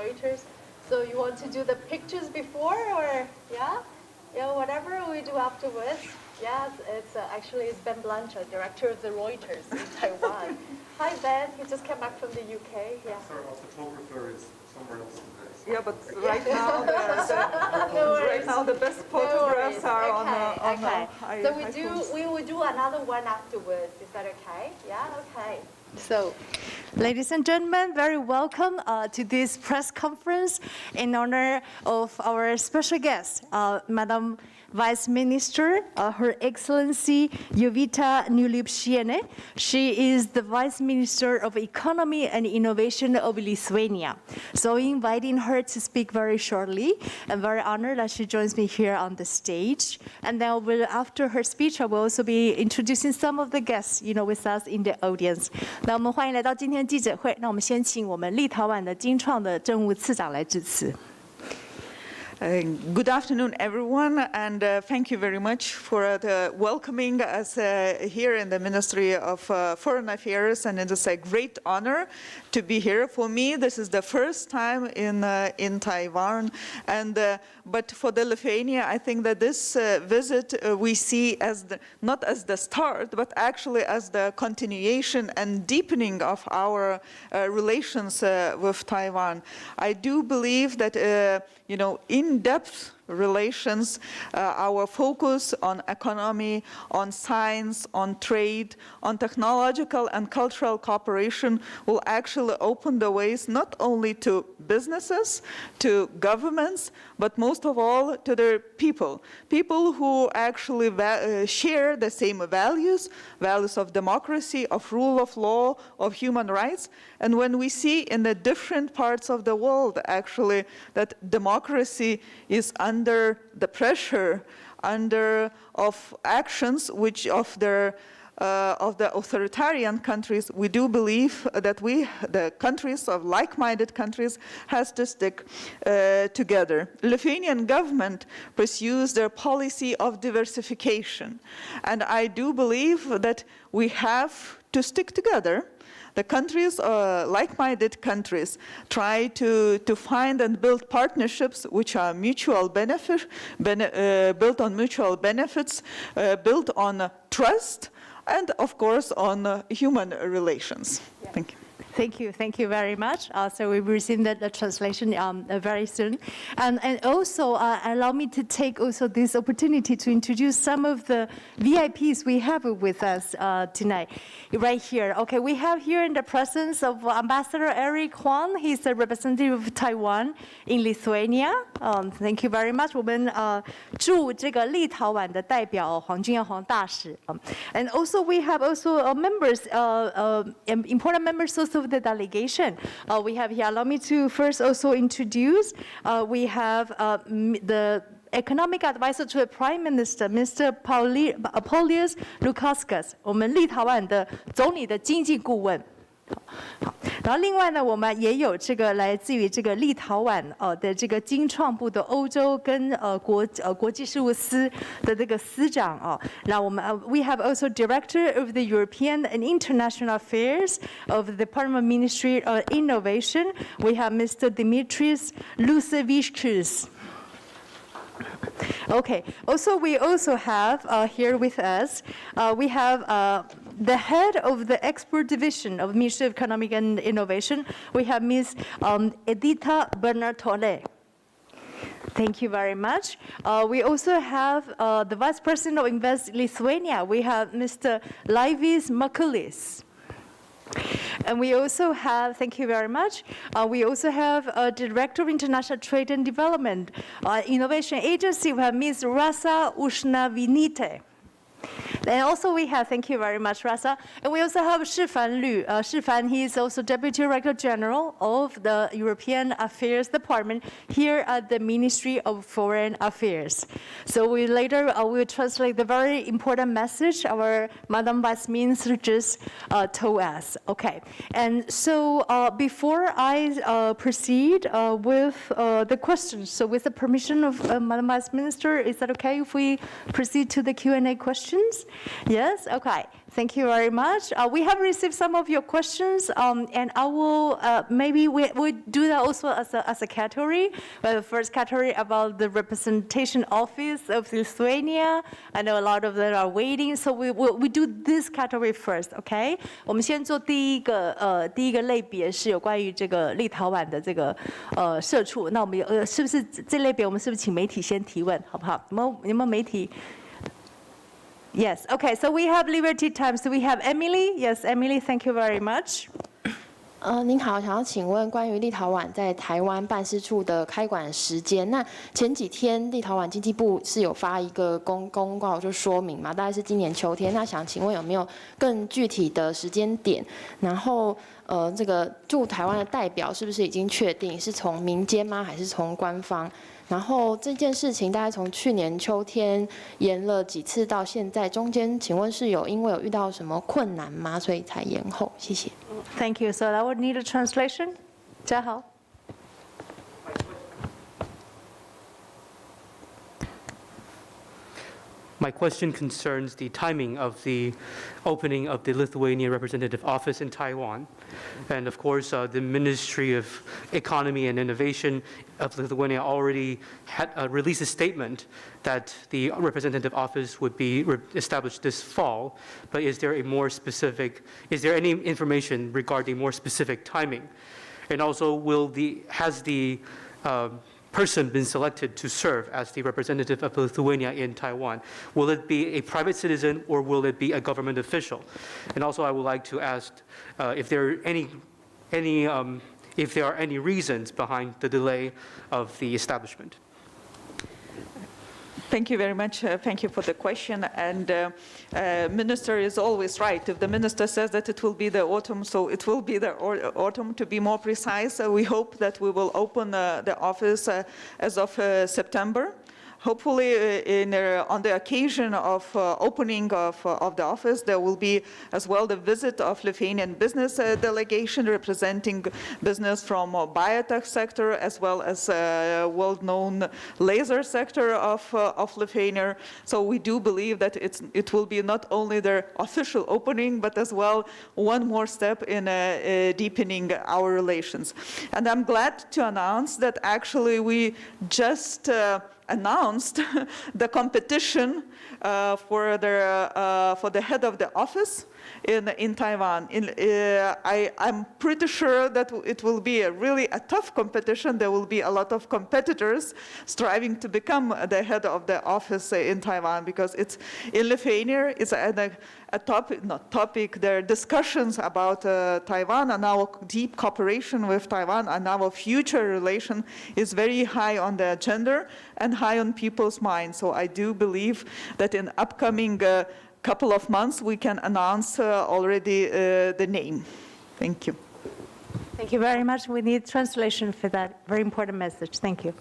Reuters. So you want to do the pictures before, or yeah, whatever we do afterwards. Yes, it's Ben Blanchard, director of the Reuters in Taiwan. Hi Ben, he just came back from the UK. Yeah. Sorry, our photographer is somewhere else in this. Yeah, but right now the best photographs are on the So we will do another one afterwards. Is that okay? Yeah, okay. So, ladies and gentlemen, very welcome to this press conference in honor of our special guest, Madam Vice Minister, Her Excellency Jovita Nieuliebshiene. She is the Vice Minister of Economy and Innovation of Lithuania. So inviting her to speak very shortly. I'm very honored that she joins me here on the stage. And then after her speech, I will also be introducing some of the guests, with us in the audience. 那我们欢迎来到今天的记者会。那我们先请我们立陶宛的经创的政务次长来致辞。Good afternoon, everyone, and thank you very much for welcoming us here in the Ministry of Foreign Affairs, and it is a great honor to be here. For me, this is the first time in Taiwan, and but for the Lithuania, I think that this visit we see as not as the start, but actually as the continuation and deepening of our relations with Taiwan. I do believe that in-depth relations, our focus on economy, on science, on trade, on technological and cultural cooperation will actually open the ways not only to businesses, to governments, but most of all to their people who actually share the same values of democracy, of rule of law, of human rights. And when we see in the different parts of the world actually that democracy is under the pressure, of actions which of the authoritarian countries, we do believe that the countries of like-minded countries, has to stick together. Lithuanian government pursues their policy of diversification, and I do believe that we have to stick together. The countries, like-minded countries, try to find and build partnerships which are mutual benefit, built on mutual benefits, built on trust, and of course on human relations. Yeah. Thank you. Thank you very much. So we will receive the translation very soon. And also allow me to take also this opportunity to introduce some of the VIPs we have with us tonight, right here. Okay, we have here in the presence of Ambassador Eric Huang. He's the representative of Taiwan in Lithuania. Thank you very much. 我们驻这个立陶宛的代表黄君耀黄大使。And also we have also members, important members also of the delegation. We have here, allow me to first also introduce, we have the Economic Advisor to the Prime Minister, Mr. Paulius Lukauskas, 我们立陶宛的总理的经济顾问。好，然后另外呢，我们也有这个来自于这个立陶宛的这个经创部的欧洲跟国际事务司的这个司长哦。那我们we have also Director of the European and International Affairs of the Department of Ministry of Innovation. We have Mr. Dimitris Lucevichus. Okay. Also, we also have here with us, we have the head of the export division of Ministry of Economic and Innovation. We have Ms. Edita Bernatole. Thank you very much. We also have the Vice President of Invest Lithuania. We have Mr. Laivis Makulis. And we also have, thank you very much, we also have a Director of International Trade and Development Innovation Agency. We have Ms. Rasa Ushnavinite. And also we have, thank you very much, Rasa. And we also have Shifan Liu. Shifan, he is also Deputy Director General of the European Affairs Department here at the Ministry of Foreign Affairs. So we later will translate the very important message our Madam Vice Minister just told us. Okay. And so before I proceed with the questions, so with the permission of Madam Vice Minister, is that okay if we proceed to the Q&A questions? Yes? Okay. Thank you very much. We have received some of your questions, and I will maybe we do that also as a category. The first category about the representation office of Lithuania. I know a lot of them are waiting, so we do this category first, okay? 我们先做第一个类别是有关于这个立陶宛的这个社畜。那我们是不是这类别我们是不是请媒体先提问，好不好？有没有媒体？ Yes, okay, so we have Liberty Times. Do we have Emily? Yes, Emily, thank you very much. 您好，想要请问关于立陶宛在台湾办事处的开馆时间。那前几天立陶宛经济部是有发一个公告，就说明嘛，大概是今年秋天。那想请问有没有更具体的时间点？然后这个驻台湾的代表是不是已经确定是从民间吗，还是从官方？ 然后这件事情大概从去年秋天延了几次到现在，中间请问是因为有遇到什么困难吗？所以才延后？谢谢。Thank you. So I would need a translation. 嘉豪。 My question concerns the timing of the opening of the Lithuanian representative office in Taiwan. And of course, the Ministry of Economy and Innovation of Lithuania already had released a statement that the representative office would be established this fall. But is there any information regarding more specific timing? And also, has the person been selected to serve as the representative of Lithuania in Taiwan? Will it be a private citizen or will it be a government official? And also I would like to ask if there are any reasons behind the delay of the establishment. Thank you very much. Thank you for the question. And Minister is always right. If the Minister says that it will be the autumn, so it will be the autumn. To be more precise, we hope that we will open the office as of September. Hopefully, on the occasion of opening of the office, there will be as well the visit of Lithuanian business delegation representing business from biotech sector as well as well-known laser sector of Lithuania. So we do believe that it will be not only their official opening, but as well one more step in deepening our relations. And I'm glad to announce that actually we just announced the competition for the head of the office in Taiwan. I'm pretty sure that it will be a tough competition. There will be a lot of competitors striving to become the head of the office in Taiwan, because it's in Lithuania. It's a topic. There are discussions about Taiwan, and our deep cooperation with Taiwan and our future relation is very high on the agenda and high on people's minds. So I do believe that in upcoming couple of months we can announce already the name. Thank you. Thank you very much. We need translation for that very important message. Thank you.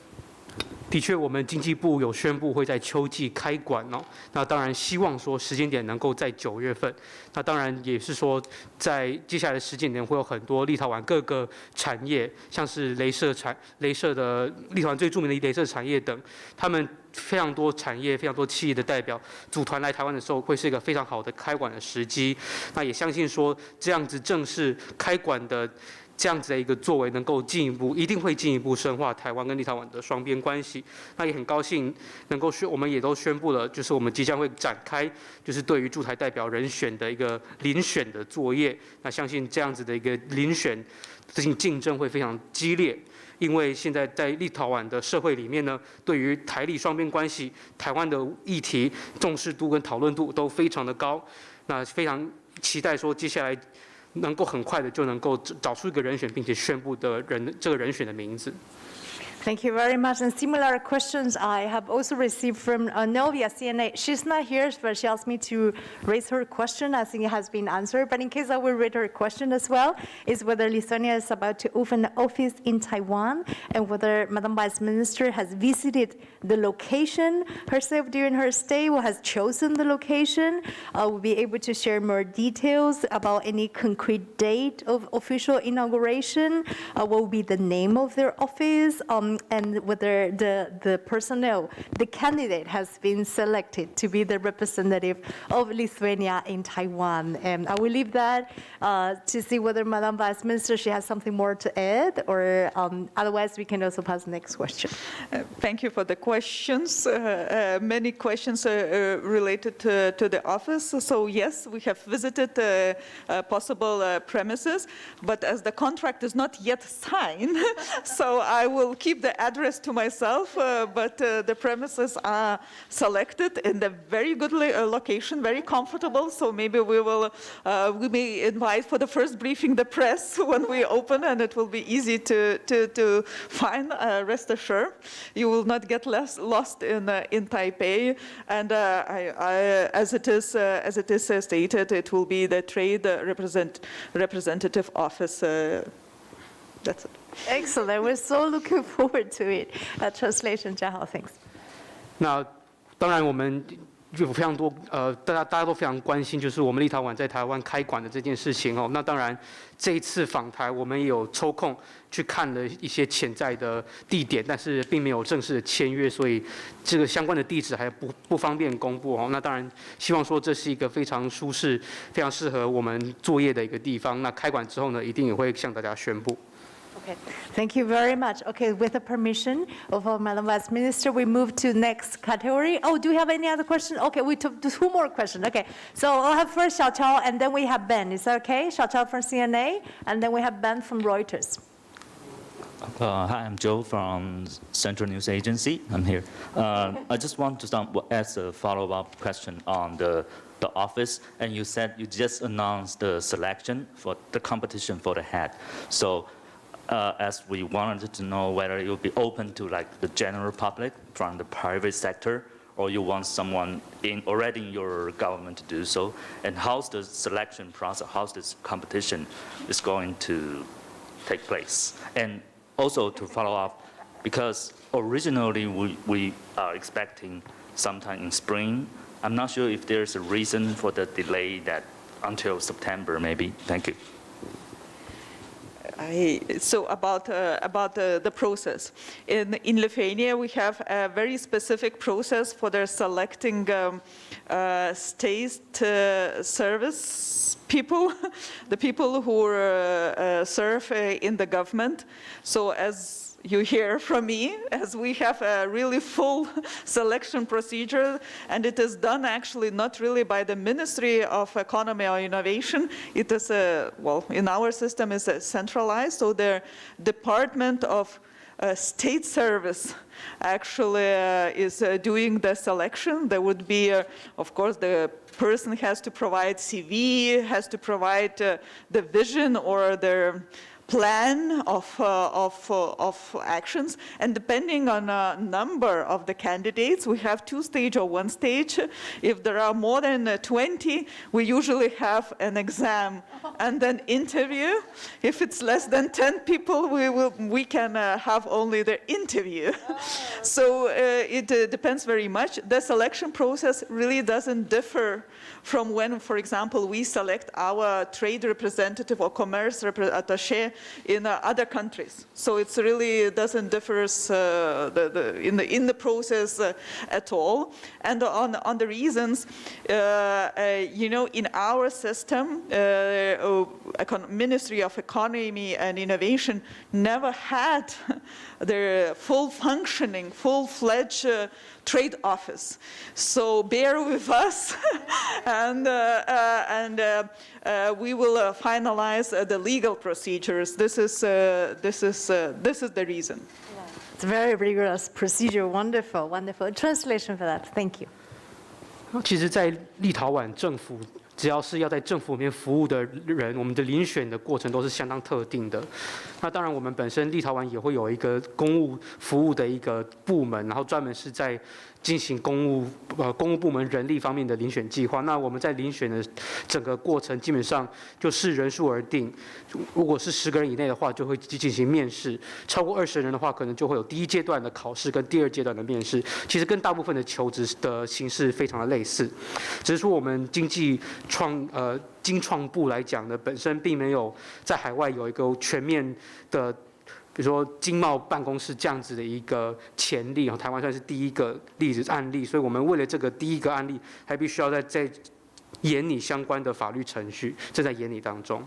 的确，我们经济部有宣布会在秋季开馆哦。那当然希望说时间点能够在9月份。那当然也是说，在接下来的时间点会有很多立陶宛各个产业，像是雷射的立陶宛最著名的雷射产业等，他们非常多产业、非常多企业的代表组团来台湾的时候，会是一个非常好的开馆的时机。那也相信说，这样子正式开馆的。这样子的一个作为，能够一定会进一步深化台湾跟立陶宛的双边关系。那也很高兴能够我们也都宣布了，就是我们即将会展开，就是对于驻台代表人选的一个遴选的作业。那相信这样子的一个遴选，最近竞争会非常激烈。因为现在在立陶宛的社会里面呢，对于台立双边关系、台湾的议题重视度跟讨论度都非常的高。那非常期待说接下来。能够很快的就能够找出一个人选，并且宣布的这个人选的名字。Thank you very much. And similar questions I have also received from Novia CNA. She's not here, but she asked me to raise her question. I think it has been answered. But in case I will read her question as well, is whether Lithuania is about to open an office in Taiwan, and whether Madam Vice Minister has visited the location herself during her stay, or has chosen the location. Will be able to share more details about any concrete date of official inauguration. What will be the name of their office? and whether the personnel, the candidate has been selected to be the representative of Lithuania in Taiwan. And I will leave that to see whether Madam Vice Minister, she has something more to add, or otherwise we can also pass the next question. Thank you for the questions. Many questions related to the office. So yes, we have visited possible premises, but as the contract is not yet signed, so I will keep the address to myself, but the premises are selected in the very good location, very comfortable, so maybe we may invite for the first briefing the press when we open, and it will be easy to find, rest assured. You will not get lost in Taipei, and as it is stated, it will be the trade representative office. That's it. Excellent. We're so looking forward to it. Translation, 嘉豪, thanks. 那当然我们有非常多大家都非常关心，就是我们立陶宛在台湾开馆的这件事情哦。那当然这一次访台，我们也有抽空去看了一些潜在的地点，但是并没有正式的签约，所以这个相关的地址还不方便公布哦。那当然希望说这是一个非常舒适、非常适合我们作业的一个地方。那开馆之后呢，一定也会向大家宣布。Okay, thank you very much. Okay, with the permission of our Madam Vice Minister, we move to next category. Oh, do we have any other questions? Okay, we took 2 more questions. Okay, so I'll have first Xiao Chao, and then we have Ben. Is that okay? Xiao Chao from CNA, and then we have Ben from Reuters. Hi, I'm Joe from Central News Agency. I'm here. I just want to ask a follow-up question on the office. And you said you just announced the selection for the competition for the head. So as we wanted to know whether it will be open to like the general public from the private sector, or you want someone already in your government to do so, and how's the selection process, how's this competition is going to take place? And also to follow up, because originally we are expecting sometime in spring. I'm not sure if there's a reason for the delay that until September maybe. Thank you. So about the process. In Lithuania, we have a very specific process for their selecting state service people, the people who serve in the government. So as you hear from me, as we have a really full selection procedure, and it is done actually not really by the Ministry of Economy or Innovation. It is, well, in our system is centralized, so the Department of State Service actually is doing the selection. There would be, of course, the person has to provide CV, has to provide the vision or their plan of actions, and depending on a number of the candidates, we have 2 stage or 1 stage. If there are more than 20, we usually have an exam and an interview. If it's less than 10 people, we can have only the interview. So it depends very much. The selection process really doesn't differ from when, for example, we select our trade representative or commerce attaché in other countries. So it really doesn't differ in the process at all. And on the reasons, you know, in our system, Ministry of Economy and Innovation never had their full functioning, full-fledged trade office. So bear with us, and we will finalize the legal procedures. This is the reason. It's a very rigorous procedure. Wonderful, wonderful. Translation for that. Thank you. 其实，在立陶宛政府，只要是要在政府里面服务的人，我们的遴选的过程都是相当特定的。那当然，我们本身立陶宛也会有一个公务服务的一个部门，然后专门是在进行公务部门人力方面的遴选计划。那我们在遴选的整个过程，基本上就视人数而定。如果是10个人以内的话，就会进行面试；超过20人的话，可能就会有第1阶段的考试跟第2阶段的面试。其实跟大部分的求职的形式非常的类似，只是说我们经创部来讲呢，本身并没有在海外有一个全面的比如说经贸办公室这样子的一个潜力，台湾算是第一个案例，所以我们为了这个第一个案例，还必须要在研拟相关的法律程序，正在研拟当中。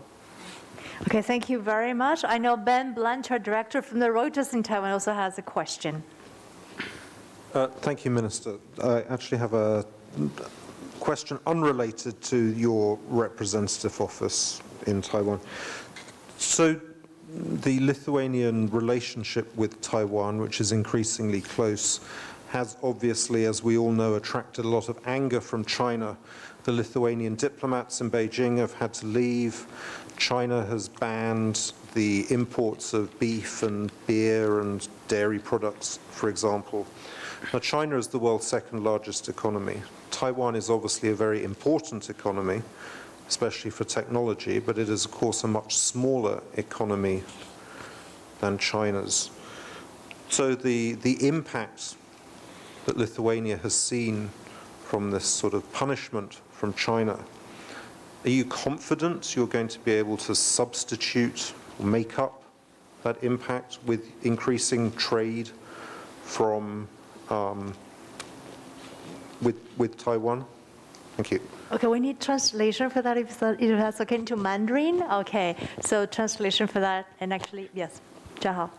Okay, thank you very much. I know Ben Blanchard, director from the Reuters in Taiwan, also has a question. Thank you, Minister. I actually have a question unrelated to your representative office in Taiwan. So, the Lithuanian relationship with Taiwan, which is increasingly close, has obviously, as we all know, attracted a lot of anger from China. The Lithuanian diplomats in Beijing have had to leave. China has banned the imports of beef and beer and dairy products, for example. Now, China is the world's second largest economy. Taiwan is obviously a very important economy, especially for technology, but it is, of course, a much smaller economy than China's. So the impact that Lithuania has seen from this sort of punishment from China, are you confident you're going to be able to substitute or make up that impact with increasing trade from with Taiwan? Thank you. Okay, we need translation for that if that's okay into Mandarin. Okay, so translation for that, and actually, yes, 嘉豪。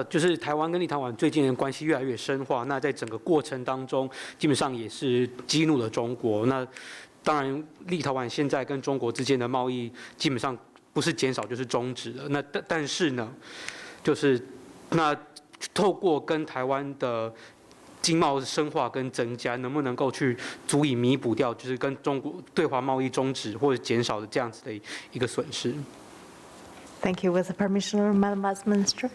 就是台湾跟立陶宛最近的关系越来越深化，那在整个过程当中，基本上也是激怒了中国。那当然，立陶宛现在跟中国之间的贸易基本上不是减少就是终止了。那但是呢，就是那透过跟台湾的经贸深化跟增加，能不能够去足以弥补掉，就是跟中国对华贸易终止或者减少的这样子的一个损失。Thank you. With the permission of Madam Vice Minister.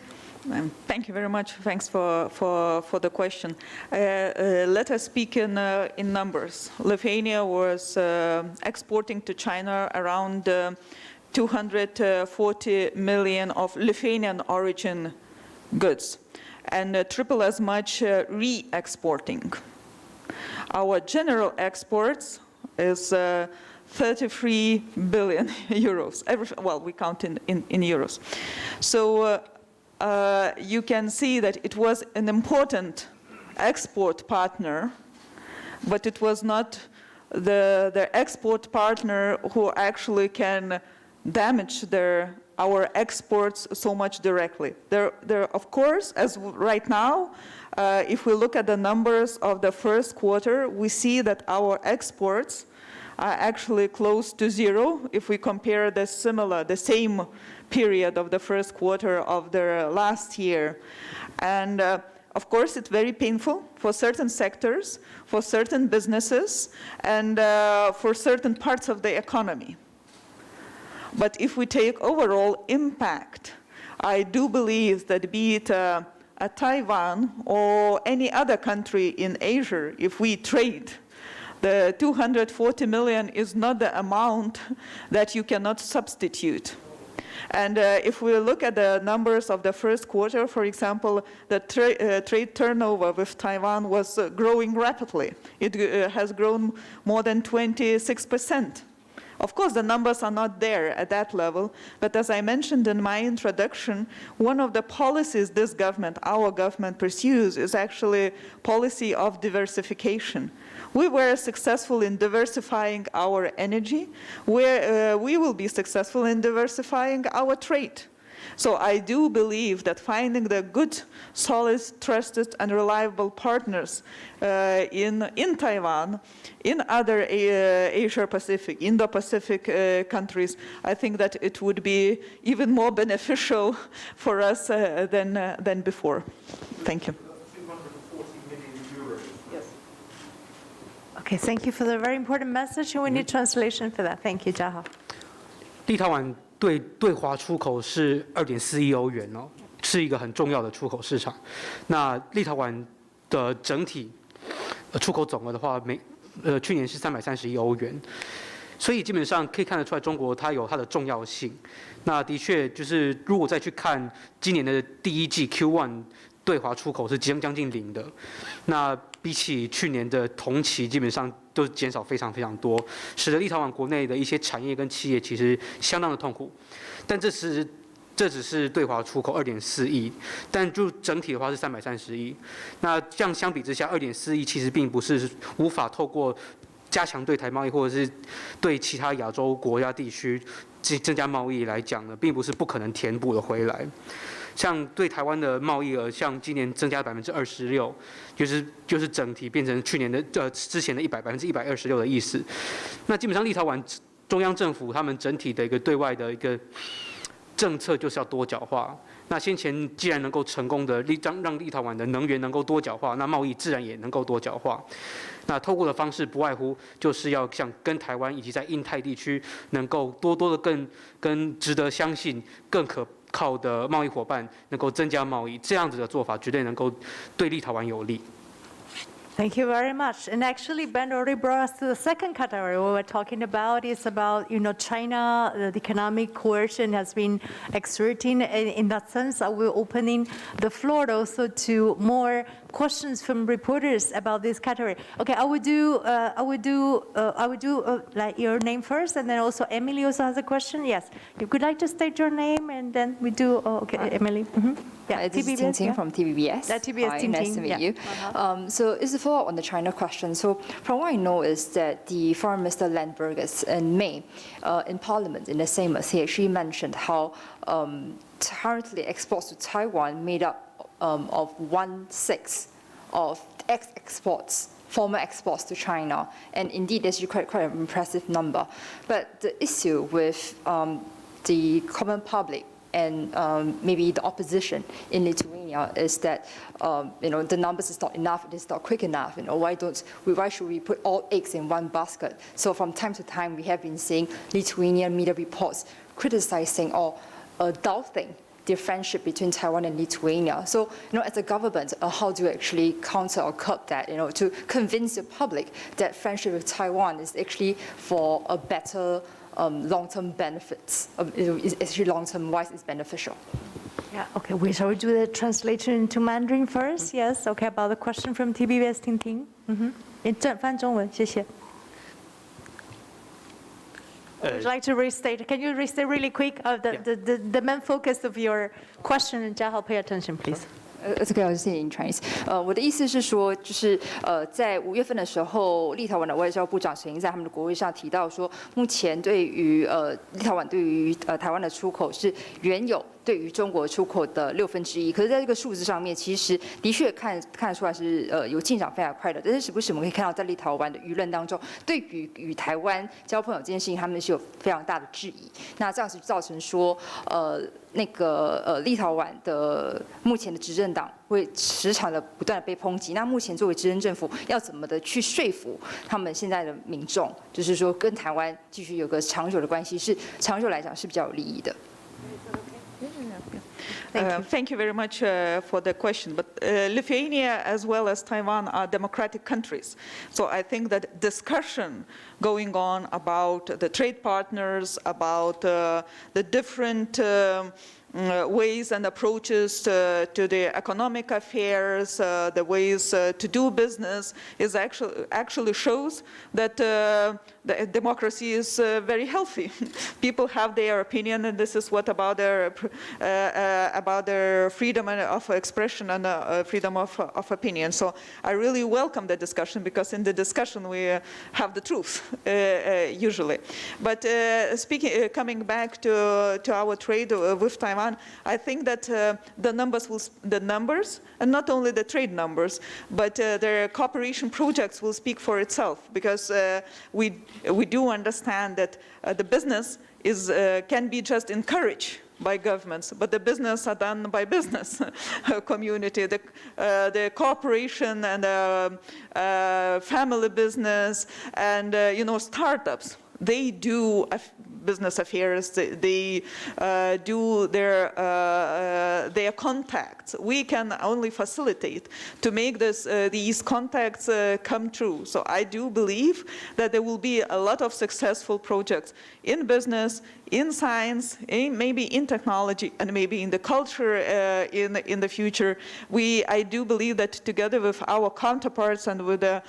Thank you very much. Thanks for the question. Let us speak in numbers. Lithuania was exporting to China around 240 million of Lithuanian origin goods, and triple as much re-exporting. Our general exports is 33 billion euros. Well, we count in euros. So you can see that it was an important export partner, but it was not the export partner who actually can damage our exports so much directly. There, of course, as right now, if we look at the numbers of the first quarter, we see that our exports are actually close to zero if we compare the same period of the first quarter of the last year. And of course, it's very painful for certain sectors, for certain businesses, and for certain parts of the economy. But if we take overall impact, I do believe that be it Taiwan or any other country in Asia, if we trade, the 240 million is not the amount that you cannot substitute. And if we look at the numbers of the first quarter, for example, the trade turnover with Taiwan was growing rapidly. It has grown more than 26%. Of course, the numbers are not there at that level, but as I mentioned in my introduction, one of the policies this government, our government, pursues is actually policy of diversification. We were successful in diversifying our energy. We will be successful in diversifying our trade. So I do believe that finding the good, solid, trusted, and reliable partners in Taiwan, in other Asia-Pacific, Indo-Pacific countries, I think that it would be even more beneficial for us than before. Thank you. 240 million euros. Yes. Okay, thank you for the very important message, and we need translation for that. Thank you, 嘉豪。立陶宛对华出口是2.4亿欧元哦，是一个很重要的出口市场。那立陶宛的整体出口总额的话，去年是330亿欧元，所以基本上可以看得出来，中国它有它的重要性。那的确就是如果再去看今年的第一季 Q1 对华出口是将近0的，那比起去年的同期，基本上都减少非常非常多，使得立陶宛国内的一些产业跟企业其实相当的痛苦。但这是这只是对华出口2.4亿，但就整体的话是330亿。那这样相比之下，2.4亿其实并不是无法透过加强对台贸易，或者是对其他亚洲国家地区增加贸易来讲呢，并不是不可能填补的回来。像对台湾的贸易额，像今年增加26%，就是整体变成去年的之前的126%的意思。那基本上立陶宛中央政府他们整体的一个对外的一个政策就是要多角化。那先前既然能够成功的让立陶宛的能源能够多角化，那贸易自然也能够多角化。那透过的方式不外乎就是要像跟台湾以及在印太地区能够多的更值得相信、更可靠的贸易伙伴能够增加贸易，这样子的做法绝对能够对立陶宛有利。Thank you very much. And actually, Ben already brought us to the second category. What we're talking about is about, China, the economic coercion has been exerting. In that sense, we're opening the floor also to more questions from reporters about this category. Okay, I would do like your name first, and then also Emily also has a question. Yes, if you'd like to state your name, and then we do. Oh, okay, Emily. Mm-hmm. Yeah, This is Ting Ting from TVBS. TVBS, Hi, Ting nice Ting, to meet yeah. you. So it's a follow-up on the China question. So from what I know is that the Foreign Minister Landbergers in May in Parliament in the Seimas, he actually mentioned how currently exports to Taiwan made up of 1/6 of exports, former exports to China. And indeed, that's quite an impressive number. But the issue with the common public and maybe the opposition in Lithuania is that the numbers is not enough, it is not quick enough. Why should we put all eggs in one basket? So from time to time, we have been seeing Lithuanian media reports criticizing or doubting the friendship between Taiwan and Lithuania. So, as a government, how do you actually counter or curb that, to convince the public that friendship with Taiwan is actually for a better long-term benefits, actually long-term wise is beneficial. Yeah, okay, shall we do the translation into Mandarin first? Yes, okay, about the question from TVBS Ting Ting. 翻中文，谢谢。Would you like to restate? Can you restate really quick the main focus of your question? And Jiahao, pay attention, please. It's okay, I'll say it in Chinese. 我的意思是说，就是在5月份的时候，立陶宛的外交部长曾经在他们的国会上提到说，目前对于立陶宛对于台湾的出口是原有对于中国出口的1/6。可是，在这个数字上面，其实的确看得出来是有进展非常快的。但是，时不时我们可以看到，在立陶宛的舆论当中，对于与台湾交朋友这件事情，他们是有非常大的质疑。那这样子造成说，立陶宛的目前的执政党会时常的不断的被抨击。那目前作为执政政府，要怎么的去说服他们现在的民众，就是说跟台湾继续有个长久的关系，是长久来讲是比较有利益的。Thank you very much for the question. But Lithuania as well as Taiwan are democratic countries. So I think that discussion going on about the trade partners, about the different ways and approaches to the economic affairs, the ways to do business, is actually shows that the democracy is very healthy. People have their opinion, and this is what about their freedom of expression and freedom of opinion. So I really welcome the discussion, because in the discussion we have the truth usually. But coming back to our trade with Taiwan, I think that the numbers, and not only the trade numbers, but their cooperation projects will speak for itself, because we do understand that the business can be just encouraged by governments, but the business are done by business community. The cooperation and family business and startups, they do business affairs. They do their contacts. We can only facilitate to make these contacts come true. So I do believe that there will be a lot of successful projects in business, in science, maybe in technology, and maybe in the culture in the future. I do believe that together with our counterparts and with the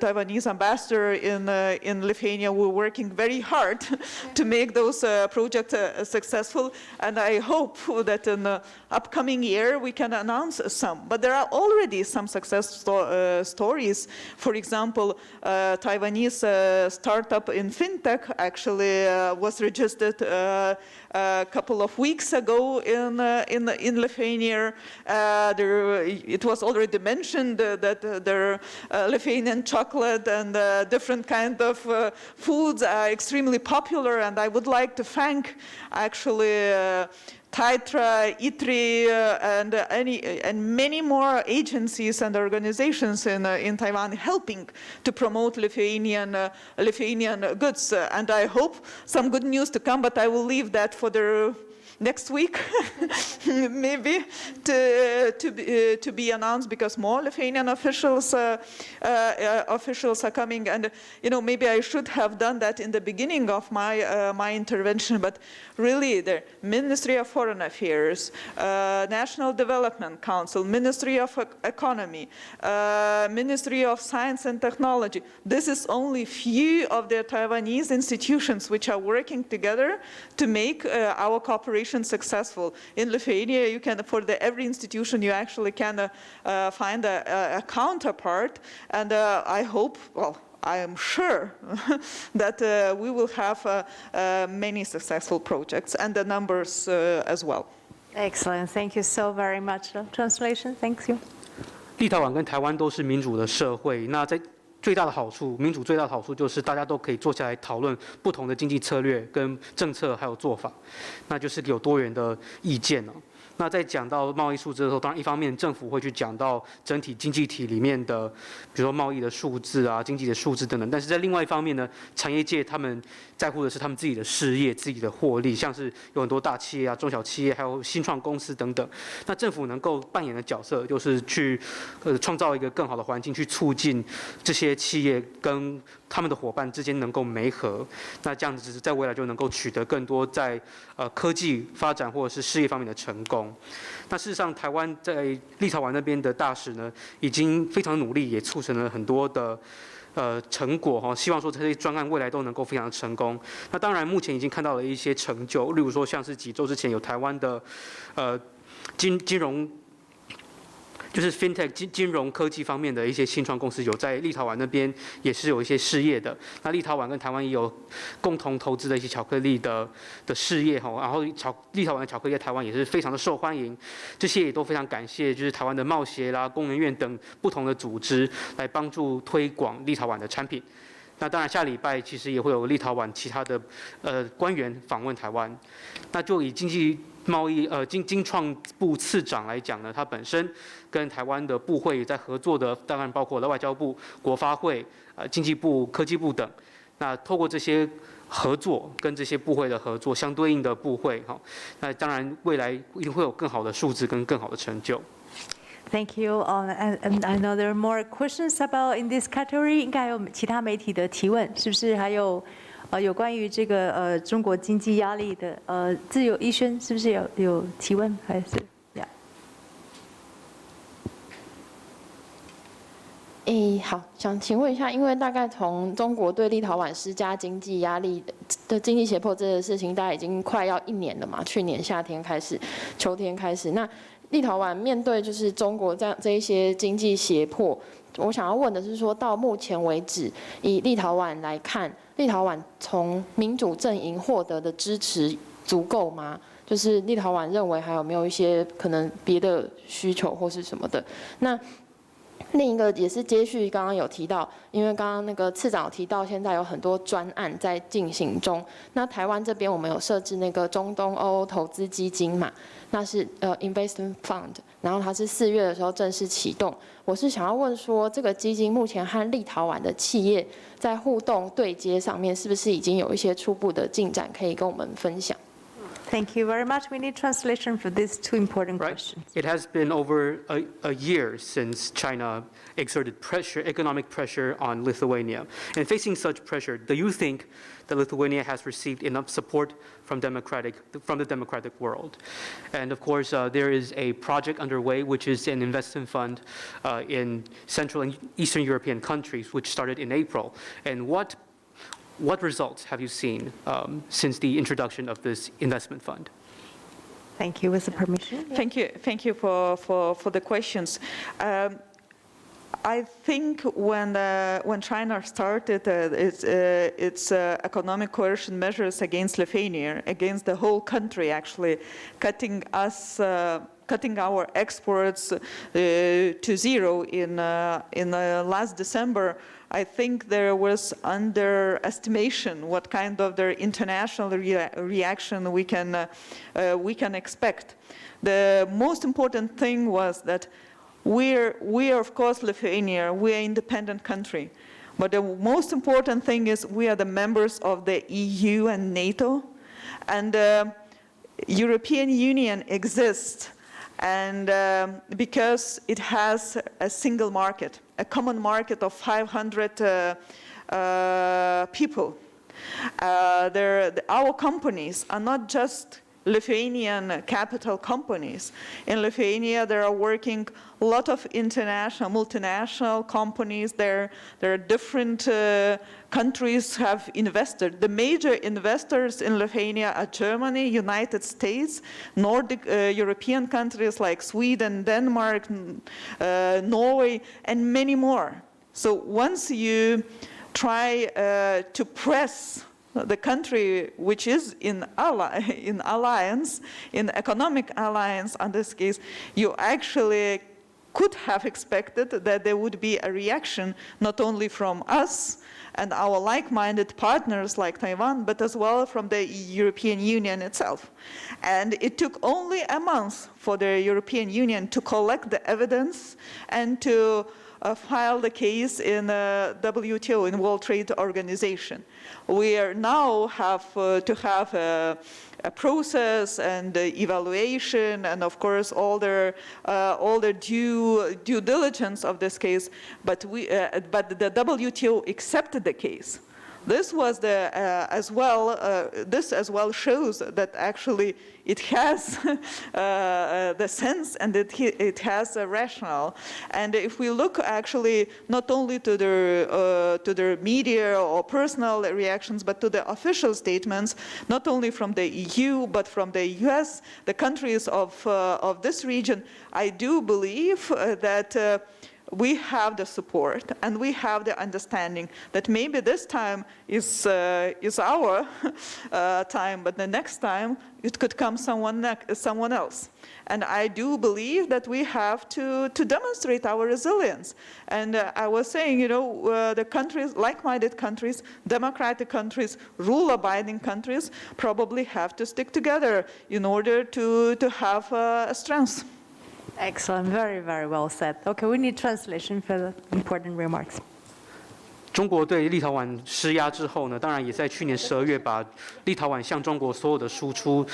Taiwanese ambassador in Lithuania, we're working very hard to make those projects successful. And I hope that in the upcoming year we can announce some. But there are already some success stories. For example, Taiwanese startup in fintech actually was registered a couple of weeks ago in Lithuania. It was already mentioned that their Lithuanian chocolate and different kind of foods are extremely popular, and I would like to thank actually Taitra, ITRI, and many more agencies and organizations in Taiwan helping to promote Lithuanian goods. And I hope some good news to come, but I will leave that for the next week, maybe, to be announced, because more Lithuanian officials are coming. And maybe I should have done that in the beginning of my intervention. But really, the Ministry of Foreign Affairs, National Development Council, Ministry of Economy, Ministry of Science and Technology. This is only few of the Taiwanese institutions which are working together to make our cooperation successful. In Lithuania, you can, for every institution, you actually can find a counterpart, and I hope, well, I am sure that we will have many successful projects, and the numbers as well. Excellent. Thank you so very much. Translation. Thank you. 立陶宛跟台湾都是民主的社会，那在最大的好处，民主最大的好处就是大家都可以坐下来讨论不同的经济策略、跟政策还有做法，那就是有多元的意见哦。那在讲到贸易数字的时候，当然一方面政府会去讲到整体经济体里面的，比如说贸易的数字啊、经济的数字等等，但是在另外一方面呢，产业界他们在乎的是他们自己的事业、自己的获利，像是有很多大企业啊、中小企业，还有新创公司等等。那政府能够扮演的角色就是去创造一个更好的环境，去促进这些企业跟他们的伙伴之间能够媒合，那这样子在未来就能够取得更多在科技发展或者是事业方面的成功。那事实上，台湾在立陶宛那边的大使呢，已经非常努力，也促成了很多的成果哈，希望说这些专案未来都能够非常成功。那当然，目前已经看到了一些成就，例如说像是几周之前有台湾的金融。就是 fintech 金融科技方面的一些新创公司有在立陶宛那边也是有一些事业的。那立陶宛跟台湾也有共同投资的一些巧克力的事业哈，然后立陶宛的巧克力在台湾也是非常的受欢迎。这些也都非常感谢就是台湾的贸协啦、工研院等不同的组织来帮助推广立陶宛的产品。那当然，下礼拜其实也会有立陶宛其他的官员访问台湾。那就以经济贸易经创部次长来讲呢，他本身跟台湾的部会也在合作的，当然包括了外交部、国发会、经济部、科技部等。那透过这些合作，跟这些部会的合作，相对应的部会哈，那当然未来一定会有更好的数字跟更好的成就。Thank you. And I know there are more questions about in this category. 应该有其他媒体的提问，是不是？还有有关于这个中国经济压力的自由医轩，是不是有提问？还是好，想请问一下，因为大概从中国对立陶宛施加经济压力的经济胁迫这个事情，大概已经快要1年了嘛？去年夏天开始，秋天开始，那立陶宛面对就是中国这一些经济胁迫，我想要问的是说，到目前为止，以立陶宛来看，立陶宛从民主阵营获得的支持足够吗？就是立陶宛认为还有没有一些可能别的需求或是什么的？那另一个也是接续刚刚有提到，因为刚刚那个次长有提到，现在有很多专案在进行中。那台湾这边我们有设置那个中东欧投资基金嘛，那是investment fund， 然后它是4月的时候正式启动。我是想要问说，这个基金目前和立陶宛的企业在互动对接上面，是不是已经有一些初步的进展可以跟我们分享？ Thank you very much. We need translation for these two important Right. questions. It has been over a year since China exerted pressure, economic pressure on Lithuania. And facing such pressure, do you think that Lithuania has received enough support from the democratic world? And of course, there is a project underway, which is an investment fund in Central and Eastern European countries, which started in April. And what results have you seen since the introduction of this investment fund? Thank you. With the permission. Thank you for the questions. I think when China started its economic coercion measures against Lithuania, against the whole country, actually cutting our exports to zero in last December, I think there was underestimation what kind of their international reaction we can expect. The most important thing was that we are of course Lithuania, we are an independent country, but the most important thing is we are the members of the EU and NATO, and the European Union exists, and because it has a single market, a common market of 500 people. Our companies are not just Lithuanian capital companies. In Lithuania, there are working a lot of international, multinational companies. There are different countries have invested. The major investors in Lithuania are Germany, United States, Nordic European countries like Sweden, Denmark, Norway, and many more. So once you try to press the country which is in alliance, in economic alliance in this case, you actually could have expected that there would be a reaction not only from us and our like-minded partners like Taiwan, but as well from the European Union itself. And it took only a month for the European Union to collect the evidence and to file the case in WTO, in World Trade Organization. We are now have to have a process and evaluation, and of course all the due diligence of this case. But the WTO accepted the case. This was this as well shows that actually it has the sense and it has a rationale. And if we look actually not only to the media or personal reactions, but to the official statements, not only from the EU but from the US, the countries of this region, I do believe that. We have the support and we have the understanding that maybe this time is our time, but the next time it could come someone else. And I do believe that we have to demonstrate our resilience. And I was saying, the countries, like-minded countries, democratic countries, rule-abiding countries probably have to stick together in order to have a strength. Excellent. Very, very well said. Okay, we need translation for the important remarks. 中国对立陶宛施压之后呢，当然也在去年12月把立陶宛向中国所有的输出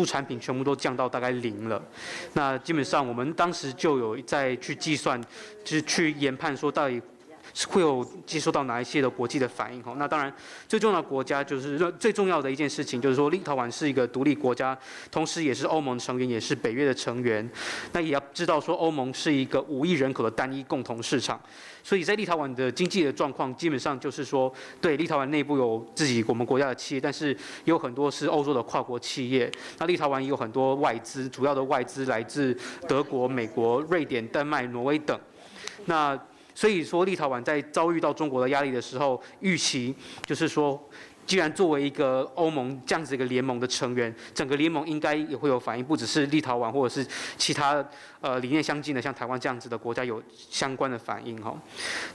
产品全部都降到大概0了。那基本上我们当时就有在去计算，就是去研判说到底会有接收到哪一些的国际的反应。那当然最重要的国家就是最重要的一件事情就是说，立陶宛是一个独立国家，同时也是欧盟成员，也是北约的成员。那也要知道说，欧盟是一个5亿人口的单一共同市场，所以在立陶宛的经济的状况，基本上就是说，对立陶宛内部有自己我们国家的企业，但是也有很多是欧洲的跨国企业。那立陶宛也有很多外资，主要的外资来自德国、美国、瑞典、丹麦、挪威等。那所以说，立陶宛在遭遇到中国的压力的时候，预期就是说，既然作为一个欧盟这样子一个联盟的成员，整个联盟应该也会有反应，不只是立陶宛或者是其他理念相近的，像台湾这样子的国家有相关的反应哈。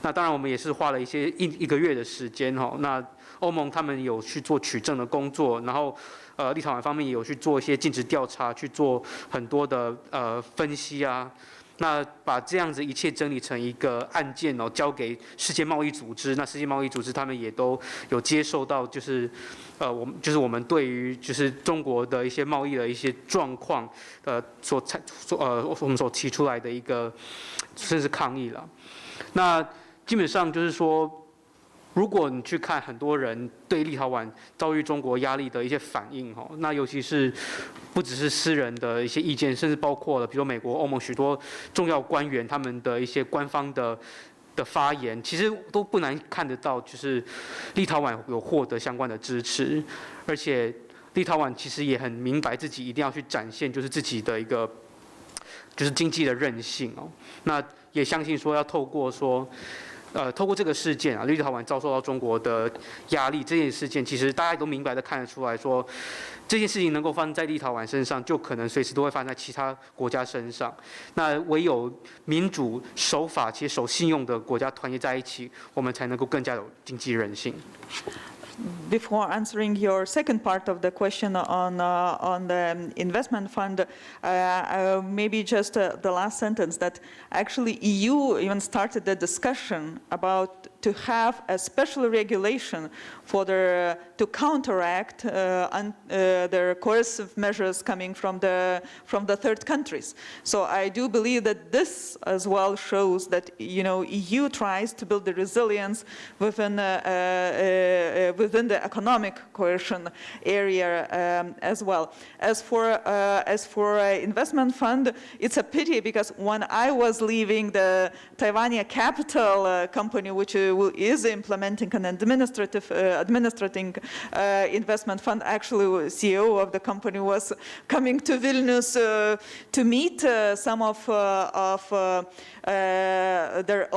那当然，我们也是花了一个月的时间哈。那欧盟他们有去做取证的工作，然后立陶宛方面也有去做一些尽职调查，去做很多的分析啊。那把这样子一切整理成一个案件交给世界贸易组织。那世界贸易组织他们也都有接受到，我们对于中国的一些贸易的一些状况，我们所提出来的一个甚至抗议了。那基本上就是说，如果你去看很多人对立陶宛遭遇中国压力的一些反应，那尤其是不只是私人的一些意见，甚至包括了比如说美国、欧盟许多重要官员他们的一些官方的发言，其实都不难看得到，就是立陶宛有获得相关的支持，而且立陶宛其实也很明白自己一定要去展现就是自己的一个经济的韧性那也相信说要透过这个事件立陶宛遭受到中国的压力这件事件，其实大家都明白的看得出来说，这件事情能够发生在立陶宛身上，就可能随时都会发生在其他国家身上。那唯有民主、守法且守信用的国家团结在一起，我们才能够更加有经济韧性。Before answering your second part of the question on the investment fund, maybe just the last sentence that actually EU even started the discussion about to have a special regulation for to counteract their coercive measures coming from the third countries. So I do believe that this as well shows that EU tries to build the resilience within the economic coercion area as well. As for investment fund, it's a pity because when I was leaving the Taiwan Capital company, which is implementing an administrating investment fund, actually CEO of the company was coming to Vilnius to meet some of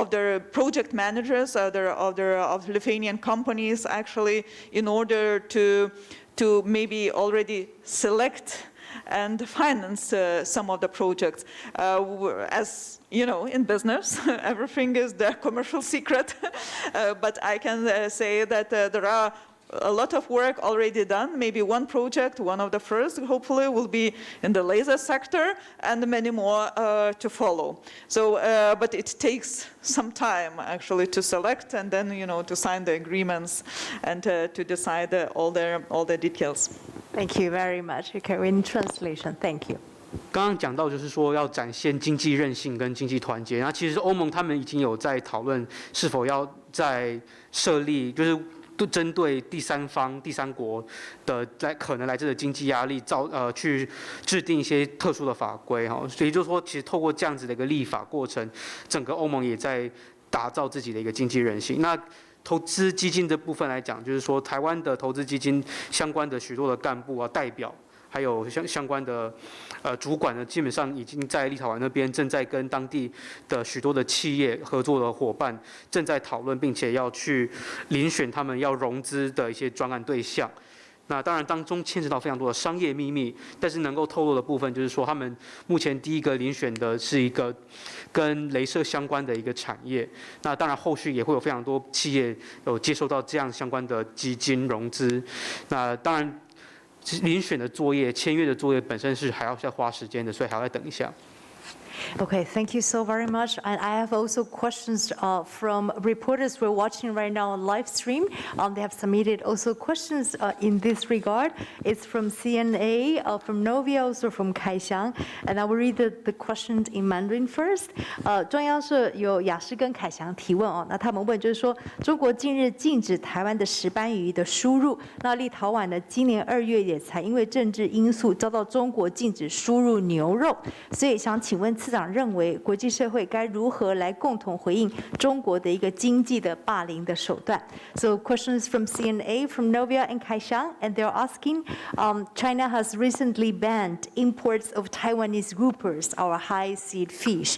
their project managers of Lithuanian companies, actually, in order to maybe already select and finance some of the projects. As you know, in business, everything is the commercial secret. But I can say that there are a lot of work already done. Maybe one project, one of the first, hopefully, will be in the laser sector, and many more to follow. So, but it takes some time actually to select, and then to sign the agreements, and to decide all the details. Thank you very much. Okay, we're in translation. Thank you. 刚刚讲到就是说要展现经济韧性跟经济团结，那其实欧盟他们已经有在讨论是否要在设立就是针对第三方、第三国的可能来自的经济压力，去制定一些特殊的法规所以就是说，其实透过这样子的一个立法过程，整个欧盟也在打造自己的一个经济韧性。那投资基金的部分来讲，就是说台湾的投资基金相关的许多的干部代表。还有相关的主管呢，基本上已经在立陶宛那边正在跟当地的许多的企业合作的伙伴正在讨论，并且要去遴选他们要融资的一些专案对象。那当然当中牵扯到非常多的商业秘密，但是能够透露的部分就是说，他们目前第一个遴选的是一个跟雷射相关的一个产业。那当然后续也会有非常多企业有接收到这样相关的基金融资。那当然。遴选的作业、签约的作业本身是还要再花时间的，所以还要再等一下。Okay, thank you so very much. And I have also questions from reporters we're watching right now on live stream. They have submitted also questions in this regard. It's from CNA, from Novia, also from Kaixang. And I will read the questions in Mandarin first. 中央社有雅诗跟凯翔提问那他们问就是说，中国近日禁止台湾的石斑鱼的输入，那立陶宛呢，今年2月也才因为政治因素遭到中国禁止输入牛肉，所以想请问次长认为国际社会该如何来共同回应中国的一个经济的霸凌的手段 So questions from CNA, from Novia and Kaixang, and they're asking, China has recently banned imports of Taiwanese groupers, our high-seed fish.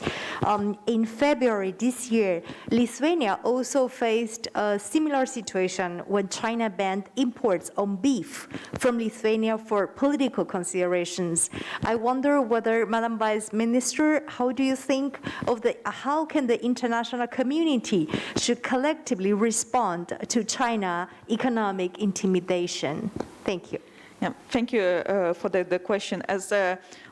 In February this year, Lithuania also faced a similar situation when China banned imports on beef from Lithuania for political considerations. I wonder whether, Madam Vice Minister, how do you think of how can the international community should collectively respond to China economic intimidation? Thank you. Yeah, thank you for the question. As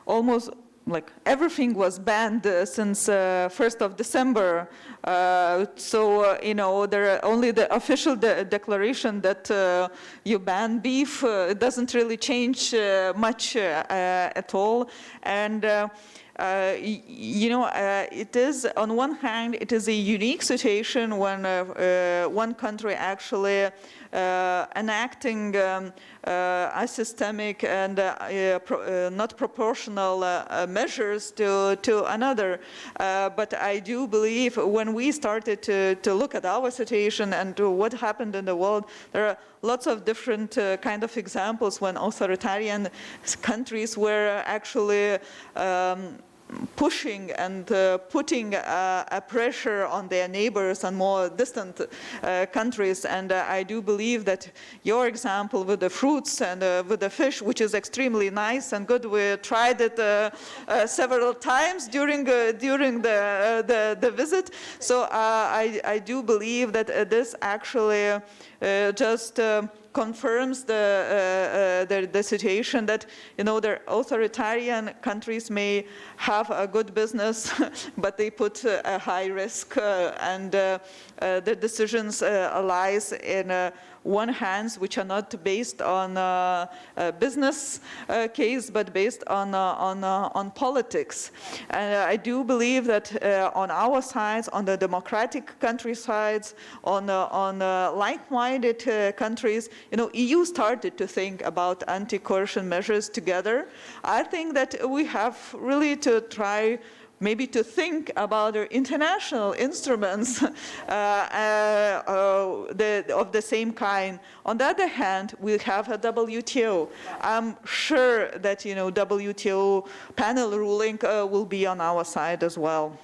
almost like everything was banned since 1st of December. You know, there are only the official declaration that you ban beef. It doesn't really change much at all. And you know, it is, on one hand, it is a unique situation when one country actually enacting a systemic and not proportional measures to another. But I do believe when we started to look at our situation and to what happened in the world, there are lots of different kind of examples when authoritarian countries were actually pushing and putting a pressure on their neighbors and more distant countries. And I do believe that your example with the fruits and with the fish, which is extremely nice and good, we tried it several times during the visit. So I do believe that this actually just confirms the situation that, you know, the authoritarian countries may have a good business, but they put a high risk, and the decisions lies in one hands, which are not based on a business case, but based on politics. And I do believe that on our sides, on the democratic country sides, on like-minded countries, you know, EU started to think about anti-coercion measures together. I think that we have really to try maybe to think about our international instruments of the same kind. On the other hand, we have a WTO. I'm sure that, you know, WTO panel ruling will be on our side as well.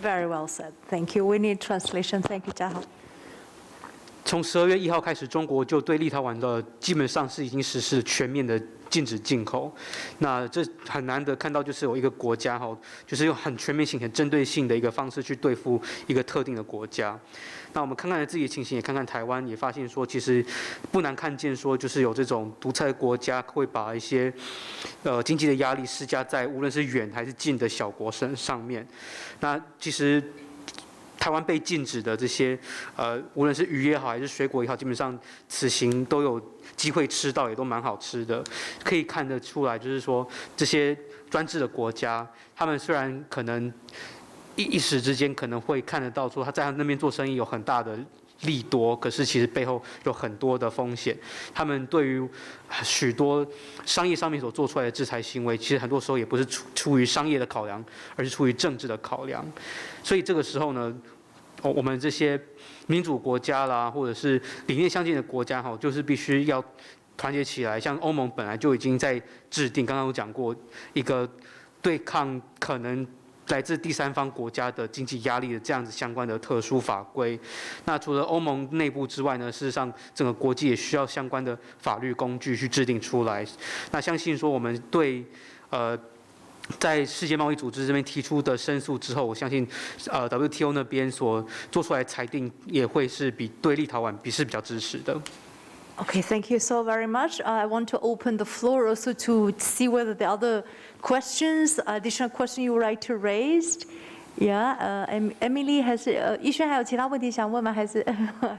Very well said. Thank you. We need translation. Thank you, Jiahao. 从12月1号开始，中国就对立陶宛的基本上是已经实施全面的禁止进口。那这很难得看到，就是有一个国家就是用很全面性、很针对性的一个方式去对付一个特定的国家。那我们看看自己的情形，也看看台湾，也发现说，其实不难看见说，就是有这种独裁国家会把一些经济的压力施加在无论是远还是近的小国上面。那其实台湾被禁止的这些无论是鱼也好还是水果也好，基本上此行都有机会吃到，也都蛮好吃的。可以看得出来，就是说这些专制的国家，他们虽然可能一时之间可能会看得到说他在他那边做生意有很大的利多，可是其实背后有很多的风险。他们对于许多商业上面所做出来的制裁行为，其实很多时候也不是出于商业的考量，而是出于政治的考量。所以这个时候呢，我们这些民主国家啦，或者是理念相近的国家就是必须要团结起来。像欧盟本来就已经在制定，刚刚有讲过一个对抗可能来自第三方国家的经济压力的这样子相关的特殊法规。那除了欧盟内部之外呢，事实上整个国际也需要相关的法律工具去制定出来。那相信说我们对在世界贸易组织这边提出的申诉之后，我相信WTO 那边所做出来的裁定也会是对立陶宛是比较支持的。Okay, thank you so very much. I want to open the floor also to see whether the other questions, additional question you would like to raise. Yeah, Emily has. 逸轩还有其他问题想问吗？还是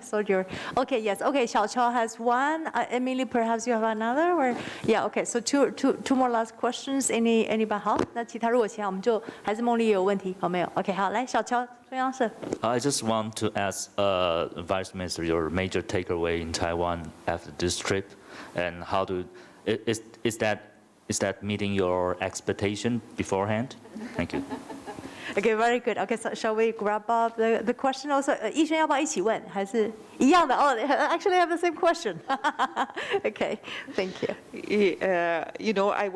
Soldier? Okay, yes. Okay, 小乔 has one. Emily, perhaps you have another. Or yeah, okay. So two more last questions. Anybody? 好，那其他如果其他我们就还是梦丽有问题，有没有 ？Okay, 好，来小乔中央社。I just want to ask Vice Minister your major takeaway in Taiwan after this trip, and how is that meeting your expectation beforehand? Thank you. Okay, very good. Okay, so shall we grab up the question also? 逸轩要不要一起问？还是一样的？Oh, actually have the same question. Okay, thank you. You know, I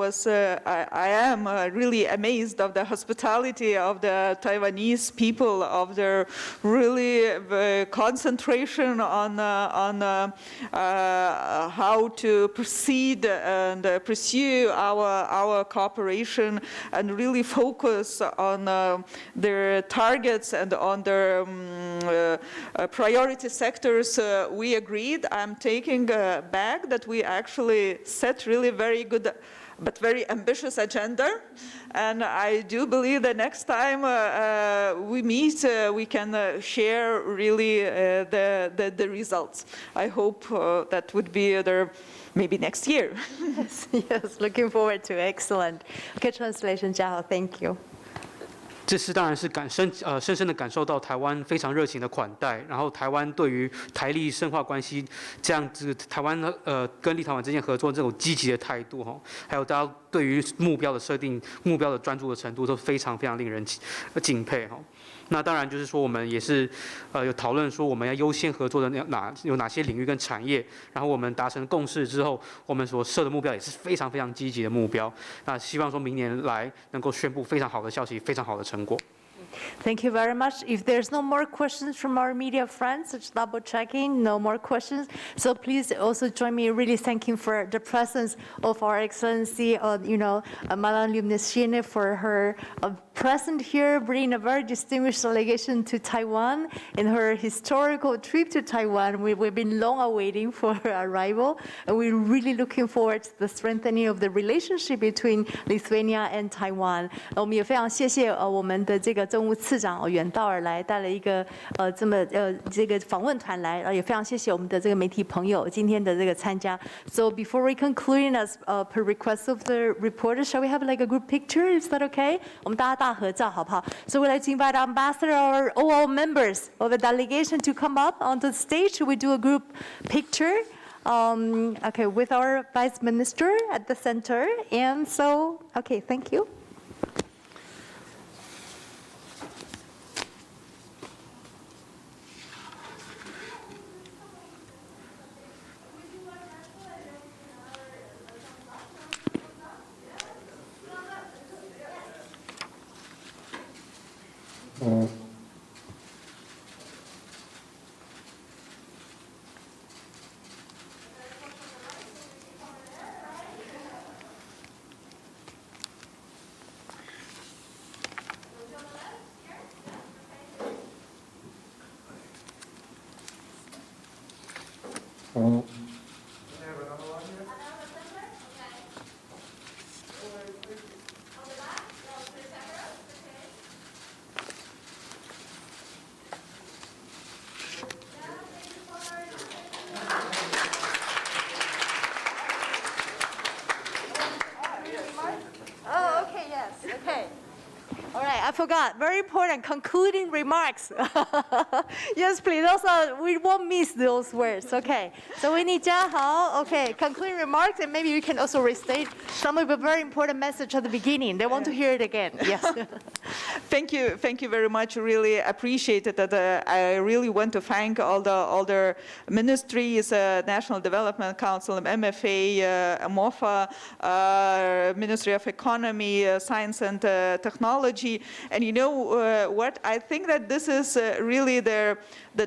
am really amazed of the hospitality of the Taiwanese people, of their really concentration on how to proceed and pursue our cooperation, and really focus on their targets and on their priority sectors. We agreed. I'm taking back that we actually set really very good but very ambitious agenda. And I do believe that next time we meet, we can share really the results. I hope that would be there maybe next year. Yes, looking forward to. Excellent. Okay, translation, 嘉豪, thank you. 这次当然是深深的感受到台湾非常热情的款待，然后台湾对于台立深化关系这样子，台湾跟立陶宛之间合作这种积极的态度哈，还有大家对于目标的设定、目标的专注的程度都非常非常令人敬佩哈。那当然就是说，我们也是有讨论说我们要优先合作的有哪些领域跟产业，然后我们达成共识之后，我们所设的目标也是非常非常积极的目标。那希望说明年来能够宣布非常好的消息，非常好的成果。Thank you very much. If there's no more questions from our media friends, just double checking, no more questions. So please also join me in really thanking for the presence of our Excellency, Madame Liubneshine for her present here, bringing a very distinguished delegation to Taiwan in her historical trip to Taiwan. We've been long awaiting for her arrival, and we're really looking forward to the strengthening of the relationship between Lithuania and Taiwan. 我们也非常谢谢我们的这个政务次长远道而来，带了一个这个访问团来，也非常谢谢我们的这个媒体朋友今天的这个参加。So before we conclude, as per request of the reporters, shall we have like a group picture? Is that okay? 我们大家大合照好不好？ So we'd like to invite our ambassador or all members of the delegation to come up on the stage. We do a group picture. Okay, with our Vice Minister at the center. And so, okay, thank you. Oh, okay, yes, okay. All right, I forgot. Very important concluding remarks. Yes, please. Also, we won't miss those words. Okay. So we need Jia Hao. Okay, concluding remarks, and maybe you can also restate some of the very important message at the beginning. They want to hear it again. Yes. Thank you very much. Really appreciate it. That I really want to thank all the ministries, National Development Council, MFA, MOFA, Ministry of Economy, Science and Technology. And you know what? I think that this is really the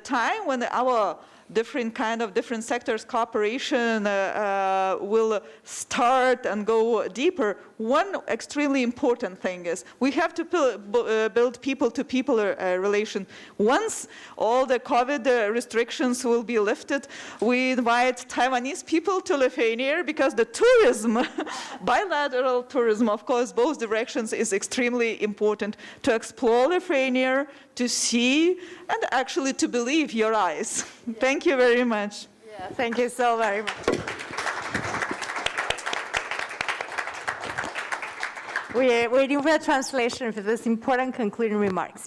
time when our different sectors cooperation will start and go deeper. One extremely important thing is we have to build people-to-people relation. Once all the COVID restrictions will be lifted, we invite Taiwanese people to Lithuania because the tourism, bilateral tourism, of course, both directions is extremely important to explore Lithuania, to see, and actually to believe your eyes. Thank you very much. Yeah, thank you so very much. We're waiting for a translation for this important concluding remarks.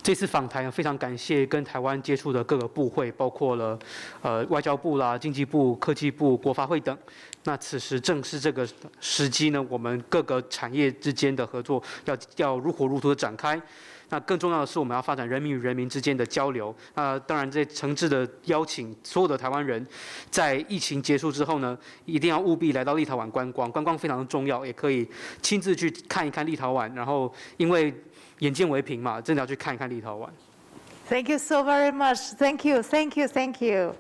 这次访台非常感谢跟台湾接触的各个部会，包括了外交部啦、经济部、科技部、国发会等。那此时正是这个时机呢，我们各个产业之间的合作要如火如荼的展开。那更重要的是，我们要发展人民与人民之间的交流。当然，这诚挚的邀请所有的台湾人，在疫情结束之后呢，一定要务必来到立陶宛观光，观光非常的重要，也可以亲自去看一看立陶宛。然后，因为眼见为凭嘛，真的要去看一看立陶宛。Thank you so very much. Thank you, thank you, thank you.